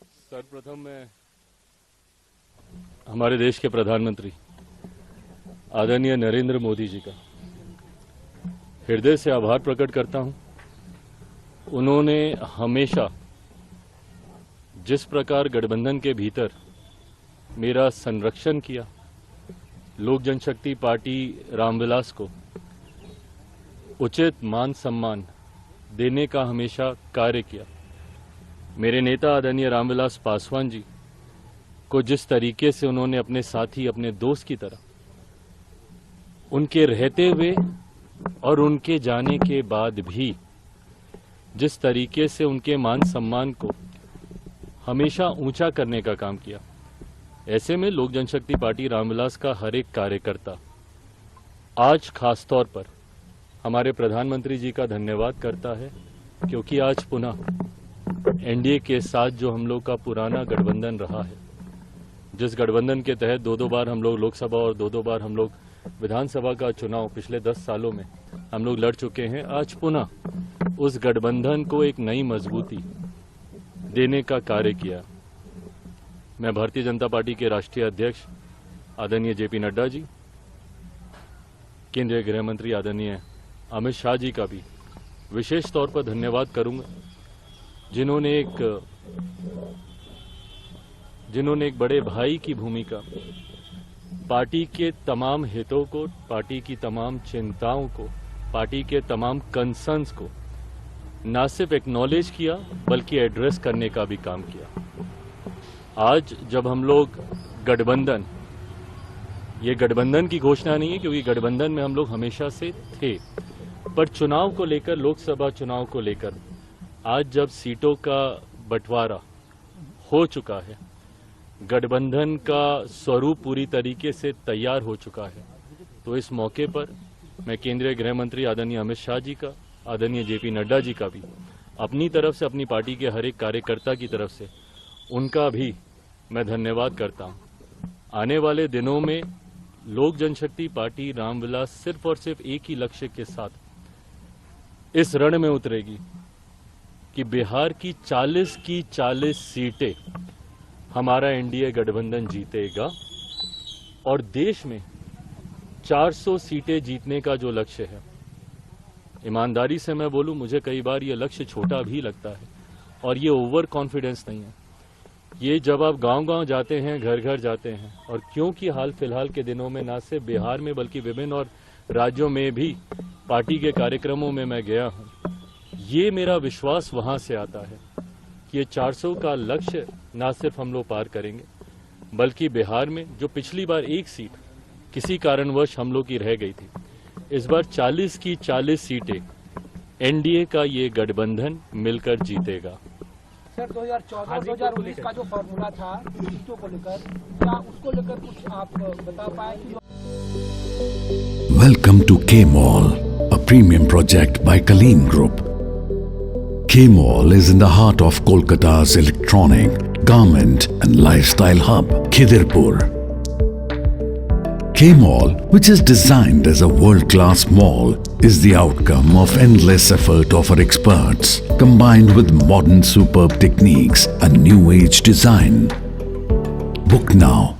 सर्वप्रथम मैं हमारे देश के प्रधानमंत्री आदरणीय नरेंद्र मोदी जी का हृदय से आभार प्रकट करता हूं। उन्होंने हमेशा जिस प्रकार गठबंधन के भीतर मेरा संरक्षण किया, लोक जनशक्ति पार्टी रामविलास को उचित मान सम्मान देने का हमेशा कार्य किया। मेरे नेता आदरणीय रामविलास पासवान जी को जिस तरीके से उन्होंने अपने साथी, अपने दोस्त की तरह उनके रहते हुए और उनके जाने के बाद भी जिस तरीके से उनके मान सम्मान को हमेशा ऊंचा करने का काम किया, ऐसे में लोक जनशक्ति पार्टी रामविलास का हर एक कार्यकर्ता आज खास तौर पर हमारे प्रधानमंत्री जी का धन्यवाद करता है, क्योंकि आज पुनः एनडीए के साथ जो हम लोग का पुराना गठबंधन रहा है, जिस गठबंधन के तहत दो बार हम लोग लोकसभा और दो बार हम लोग विधानसभा का चुनाव पिछले 10 सालों में हम लोग लड़ चुके हैं, आज पुनः उस गठबंधन को एक नई मजबूती देने का कार्य किया। मैं भारतीय जनता पार्टी के राष्ट्रीय अध्यक्ष आदरणीय जेपी नड्डा जी, केंद्रीय गृह मंत्री आदरणीय अमित शाह जी का भी विशेष तौर पर धन्यवाद करूंगा, जिन्होंने एक बड़े भाई की भूमिका पार्टी के तमाम हितों को, पार्टी की तमाम चिंताओं को, पार्टी के तमाम कंसर्न्स को न सिर्फ एक्नॉलेज किया बल्कि एड्रेस करने का भी काम किया। आज जब हम लोग गठबंधन, ये गठबंधन की घोषणा नहीं है क्योंकि गठबंधन में हम लोग हमेशा से थे, पर चुनाव को लेकर, लोकसभा चुनाव को लेकर आज जब सीटों का बंटवारा हो चुका है, गठबंधन का स्वरूप पूरी तरीके से तैयार हो चुका है, तो इस मौके पर मैं केंद्रीय गृह मंत्री आदरणीय अमित शाह जी का, आदरणीय जेपी नड्डा जी का भी अपनी तरफ से, अपनी पार्टी के हर एक कार्यकर्ता की तरफ से उनका भी मैं धन्यवाद करता हूं। आने वाले दिनों में लोक जनशक्ति पार्टी रामविलास सिर्फ और सिर्फ एक ही लक्ष्य के साथ इस रण में उतरेगी कि बिहार की 40 सीटें हमारा एनडीए गठबंधन जीतेगा और देश में 400 सीटें जीतने का जो लक्ष्य है, ईमानदारी से मैं बोलूं, मुझे कई बार ये लक्ष्य छोटा भी लगता है और ये ओवर कॉन्फिडेंस नहीं है। ये जब आप गांव-गांव जाते हैं, घर घर जाते हैं, और क्योंकि हाल फिलहाल के दिनों में न सिर्फ बिहार में बल्कि विभिन्न और राज्यों में भी पार्टी के कार्यक्रमों में मैं गया हूं, ये मेरा विश्वास वहां से आता है कि ये 400 का लक्ष्य न सिर्फ हम लोग पार करेंगे बल्कि बिहार में जो पिछली बार एक सीट किसी कारणवश हम लोग की रह गई थी, इस बार 40 की 40 सीटें एनडीए का ये गठबंधन मिलकर जीतेगा। सर 2014-2019 का जो फॉर्मूला था सीटों को लेकर, क्या उसको लेकर कुछ आप बता पाए? Welcome to K-Mall, a premium project by Kaleen Group. K-Mall is in the heart of Kolkata's electronic, garment and lifestyle hub, Khidirpur. K-Mall, which is designed as a world-class mall, is the outcome of endless effort of our experts, combined with modern superb techniques and new age design. Book now